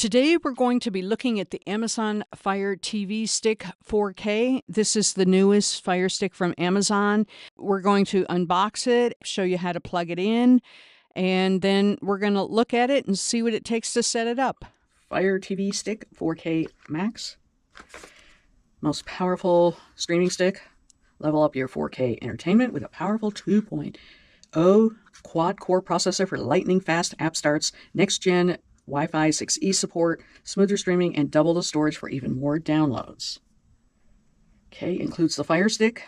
Today we're going to be looking at the Amazon Fire TV Stick 4K. This is the newest Fire Stick from Amazon. We're going to unbox it, show you how to plug it in, and then we're going to look at it and see what it takes to set it up. Fire TV Stick 4K Max. Most powerful streaming stick. Level up your 4K entertainment with a powerful 2.0 quad-core processor for lightning-fast app starts, next-gen Wi-Fi 6E support, smoother streaming, and double the storage for even more downloads. Okay, includes the Fire Stick,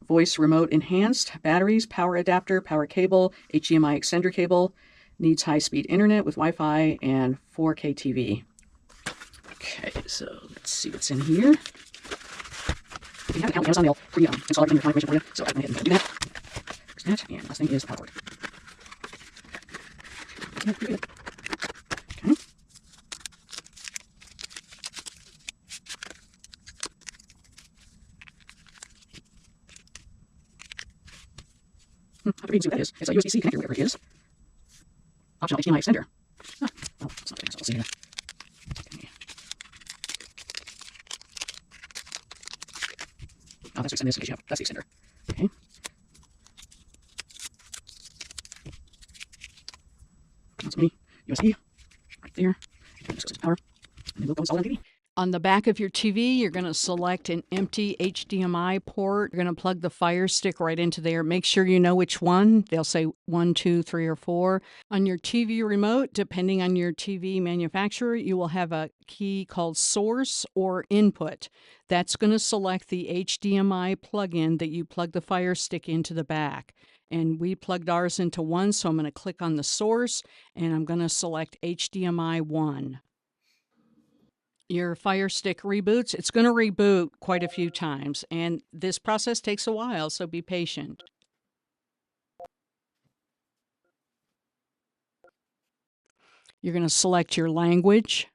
voice remote enhanced, batteries, power adapter, power cable, HDMI extender cable, needs high-speed internet with Wi-Fi, and 4K TV. Okay, so let's see what's in here. If you have an account with Amazon, they'll pre-install everything with information for you, so I went ahead and do that. There's that, and last thing is power cord. Okay, pretty good. Okay. I'll have to read and see what that is. It's a USB-C connector, whatever it is. Optional HDMI extender. Well, it's not there, so we'll see here. Okay. Oh, that's to extend this in case you have. That's the extender. Okay. That's mini USB right there. And this goes to power. And then we'll go install it on TV. On the back of your TV, you're going to select an empty HDMI port. You're going to plug the Fire Stick right into there. Make sure you know which one. They'll say 1, 2, 3, or 4. On your TV remote, depending on your TV manufacturer, you will have a key called source or input. That's going to select the HDMI plug-in that you plug the Fire Stick into the back. And we plugged ours into 1, so I'm going to click on the source, and I'm going to select HDMI 1. Your Fire Stick reboots. It's going to reboot quite a few times, and this process takes a while, so be patient. You're going to select your language,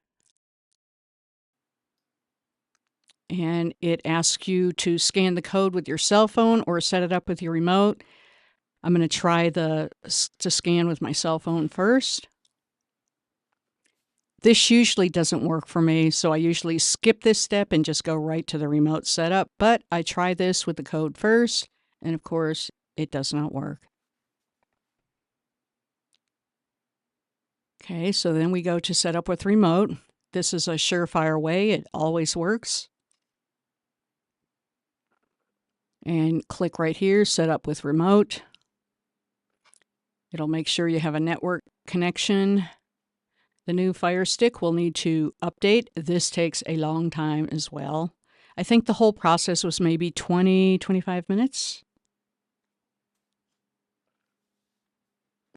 and it asks you to scan the code with your cell phone or set it up with your remote. I'm going to try to scan with my cell phone first. This usually doesn't work for me, so I usually skip this step and just go right to the remote setup, but I try this with the code first, and of course, it does not work. Okay, so then we go to set up with remote. This is a surefire way. It always works. And click right here, set up with remote. It'll make sure you have a network connection. The new Fire Stick will need to update. This takes a long time as well. I think the whole process was maybe 20-25 minutes.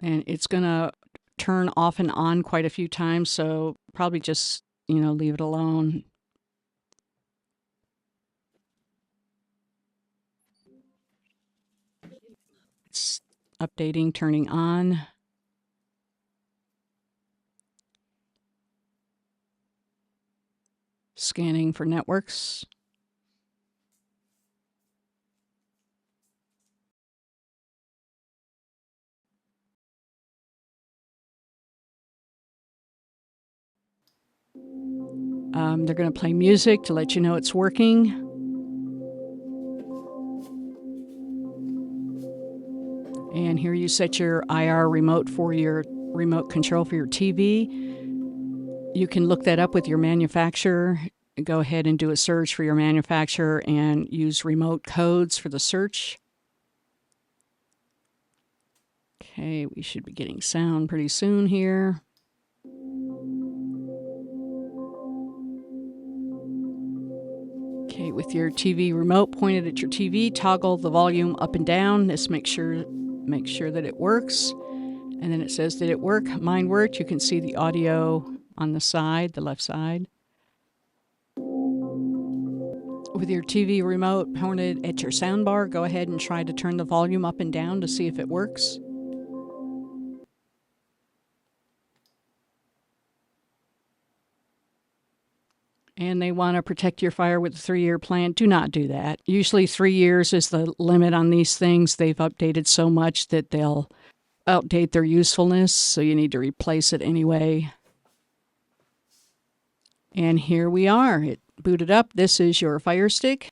And it's going to turn off and on quite a few times, so probably just, leave it alone. It's updating, turning on. Scanning for networks. They're going to play music to let you know it's working. And here you set your IR remote for your remote control for your TV. You can look that up with your manufacturer. Go ahead and do a search for your manufacturer and use remote codes for the search. Okay, we should be getting sound pretty soon here. Okay, with your TV remote pointed at your TV, toggle the volume up and down. This make sure that it works. And then it says, did it work? Mine worked. You can see the audio on the side, the left side. With your TV remote pointed at your soundbar, go ahead and try to turn the volume up and down to see if it works. And they want to protect your fire with a 3-year plan. Do not do that. Usually 3 years is the limit on these things. They've updated so much that they'll outdate their usefulness, so you need to replace it anyway. And here we are. It booted up. This is your Fire Stick.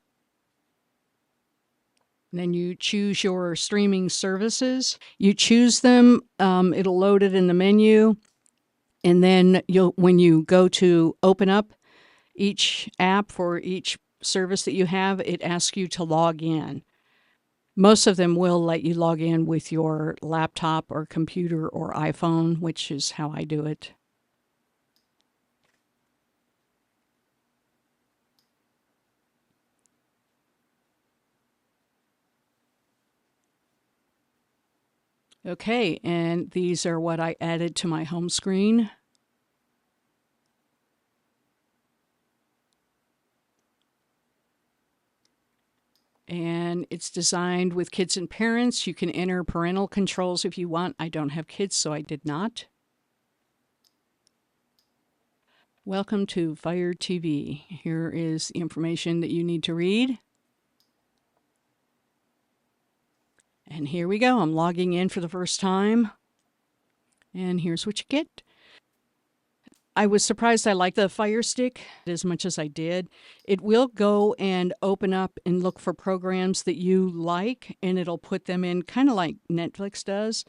Then you choose your streaming services. You choose them. It'll load it in the menu. And then when you go to open up each app for each service that you have, it asks you to log in. Most of them will let you log in with your laptop or computer or iPhone, which is how I do it. Okay, and these are what I added to my home screen. And it's designed with kids and parents. You can enter parental controls if you want. I don't have kids, so I did not. Welcome to Fire TV. Here is the information that you need to read. And here we go. I'm logging in for the first time. And here's what you get. I was surprised I liked the Fire Stick as much as I did. It will go and open up and look for programs that you like, and it'll put them in kind of like Netflix does.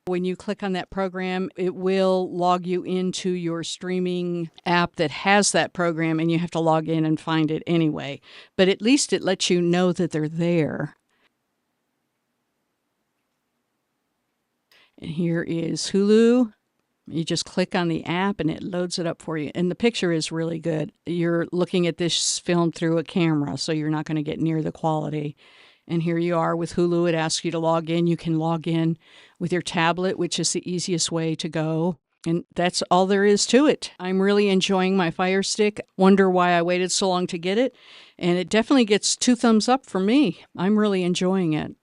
When you click on that program, it will log you into your streaming app that has that program, and you have to log in and find it anyway. But at least it lets you know that they're there. And here is Hulu. You just click on the app and it loads it up for you. And the picture is really good. You're looking at this film through a camera, so you're not going to get near the quality. And here you are with Hulu. It asks you to log in. You can log in with your tablet, which is the easiest way to go. And that's all there is to it. I'm really enjoying my Fire Stick. Wonder why I waited so long to get it. And it definitely gets 2 thumbs up for me. I'm really enjoying it.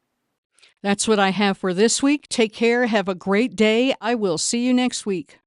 That's what I have for this week. Take care. Have a great day. I will see you next week.